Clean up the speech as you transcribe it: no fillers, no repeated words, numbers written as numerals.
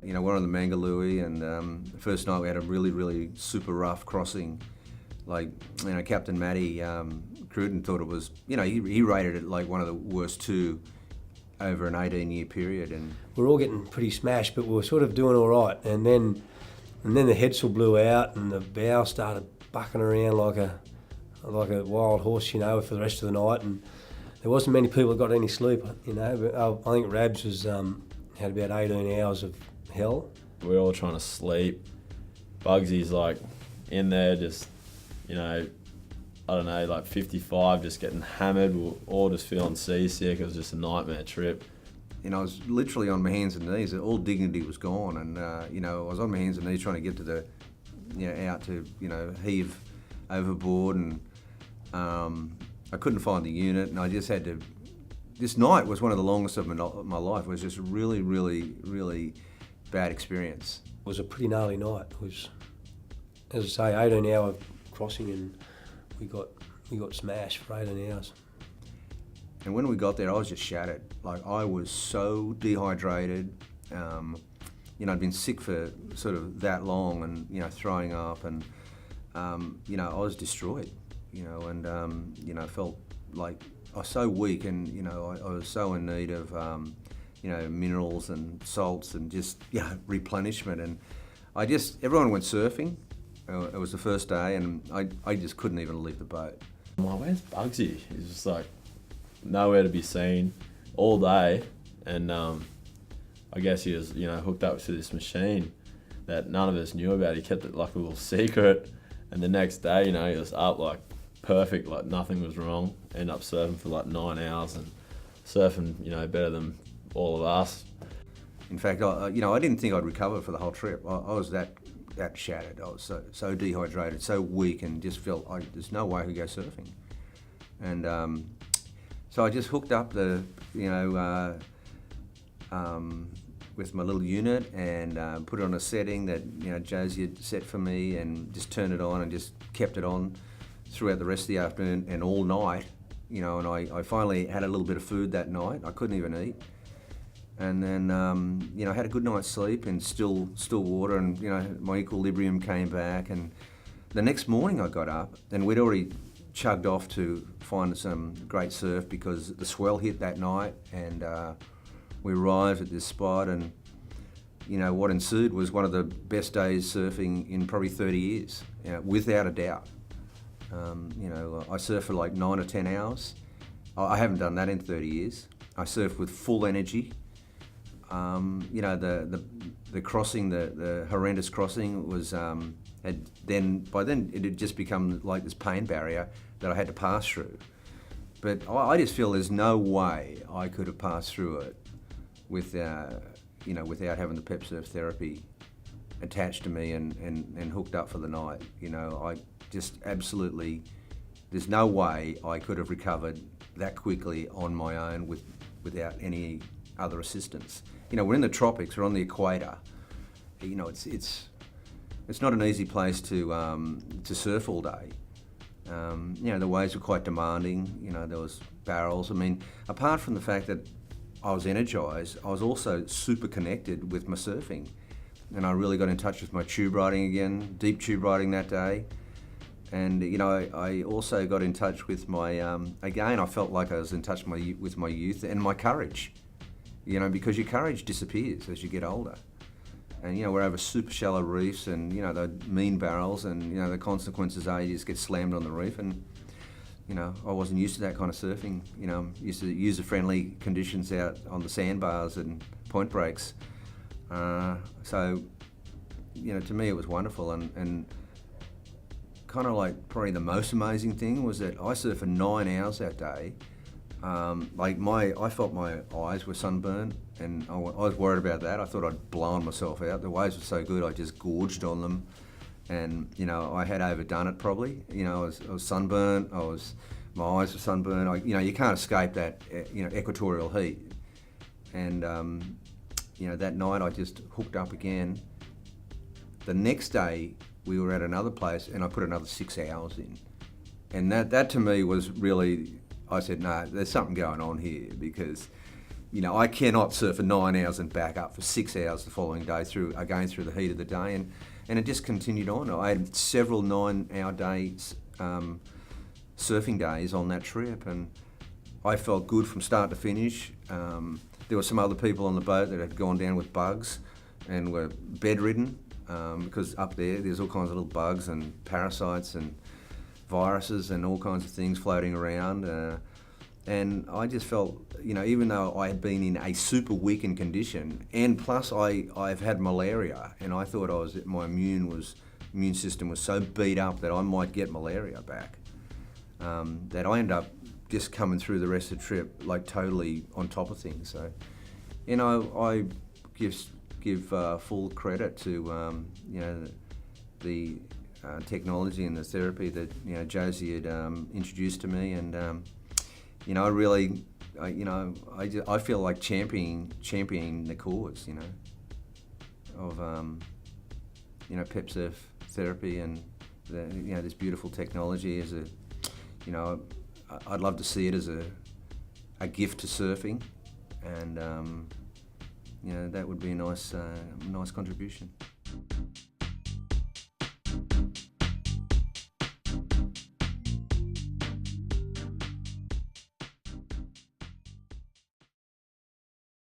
You know, we're on the Mangalui, and the first night we had a really, really super rough crossing. Like, you know, Captain Matty Cruden thought it was, you know, he rated it like one of the worst two over an 18-year period. And we're all getting pretty smashed, but we were sort of doing all right. And then the headsail blew out, and the bow started bucking around like a wild horse, you know, for the rest of the night. And there wasn't many people that got any sleep, you know. But I think Rabs was had about 18 hours of hell. We're all trying to sleep. Bugsy's like in there, just, you know, I don't know, like 55, just getting hammered. We're all just feeling seasick. It was just a nightmare trip. You know, I was literally on my hands and knees. All dignity was gone, and you know, I was on my hands and knees trying to get to the, you know, out to, you know, heave overboard, and I couldn't find the unit, and I just had to. This night was one of the longest of my life. It was just a really, really, really bad experience. It was a pretty gnarly night. It was, as I say, 18-hour crossing, and we got smashed for 18 hours. And when we got there, I was just shattered. Like, I was so dehydrated. You know, I'd been sick for sort of that long, and, you know, throwing up, and you know, I was destroyed. You know, and you know, felt like I was so weak, and, you know, I was so in need of you know, minerals and salts and just, you know, replenishment. And everyone went surfing. It was the first day, and I just couldn't even leave the boat. I'm like, where's Bugsy? He's just like nowhere to be seen all day, and I guess he was, you know, hooked up to this machine that none of us knew about. He kept it like a little secret, and the next day, you know, he was up like perfect, like nothing was wrong. Ended up surfing for like 9 hours and surfing, you know, better than all of us. In fact, you know, I didn't think I'd recover for the whole trip. I was that shattered. I was so dehydrated, so weak, and just felt like there's no way I could go surfing. And so I just hooked up the, you know, with my little unit, and put it on a setting that, you know, Josie had set for me, and just turned it on and just kept it on throughout the rest of the afternoon and all night. You know, and I finally had a little bit of food that night. I couldn't even eat. And then, you know, I had a good night's sleep in still water, and, you know, my equilibrium came back. And the next morning I got up, and we'd already chugged off to find some great surf because the swell hit that night, and we arrived at this spot, and, you know, what ensued was one of the best days surfing in probably 30 years, you know, without a doubt. You know, I surfed for like 9 or 10 hours. I haven't done that in 30 years. I surfed with full energy. You know, the crossing, the horrendous crossing was, by then it had just become like this pain barrier that I had to pass through. But I just feel there's no way I could have passed through it with, you know, without having the Pep Surf therapy attached to me and hooked up for the night. You know, I just absolutely, there's no way I could have recovered that quickly on my own without any other assistance. You know, we're in the tropics, we're on the equator. You know, it's not an easy place to surf all day. You know, the waves were quite demanding. You know, there was barrels. I mean, apart from the fact that I was energised, I was also super connected with my surfing. And I really got in touch with my tube riding again, deep tube riding that day. And, you know, I also got in touch with my, again, I felt like I was in touch with my youth and my courage. You know, because your courage disappears as you get older. And, you know, we're over super shallow reefs, and, you know, the mean barrels, and, you know, the consequences are you just get slammed on the reef. And, you know, I wasn't used to that kind of surfing. You know, I'm used to user-friendly conditions out on the sandbars and point breaks. So, you know, to me it was wonderful, and kind of like probably the most amazing thing was that I surfed for 9 hours that day. Like I felt my eyes were sunburned, and I was worried about that. I thought I'd blown myself out. The waves were so good, I just gorged on them, and, you know, I had overdone it probably. You know, I was sunburned. My eyes were sunburned. You know, you can't escape that, you know, equatorial heat. And you know, that night I just hooked up again. The next day we were at another place, and I put another 6 hours in, and that to me was really. I said, no, there's something going on here, because, you know, I cannot surf for 9 hours and back up for 6 hours the following day through again through the heat of the day, and it just continued on. I had several 9-hour days, surfing days on that trip, and I felt good from start to finish. There were some other people on the boat that had gone down with bugs and were bedridden, because up there's all kinds of little bugs and parasites and viruses and all kinds of things floating around. And I just felt, you know, even though I had been in a super weakened condition, and plus I've had malaria, and I thought my immune system was so beat up that I might get malaria back, that I ended up just coming through the rest of the trip like totally on top of things. So, you know, I give full credit to you know, the technology and the therapy that, you know, Josie had introduced to me, and you know, I feel like championing the cause, you know, of you know, PepSurf therapy and you know, this beautiful technology as a, you know, I'd love to see it as a gift to surfing, and you know, that would be a nice contribution.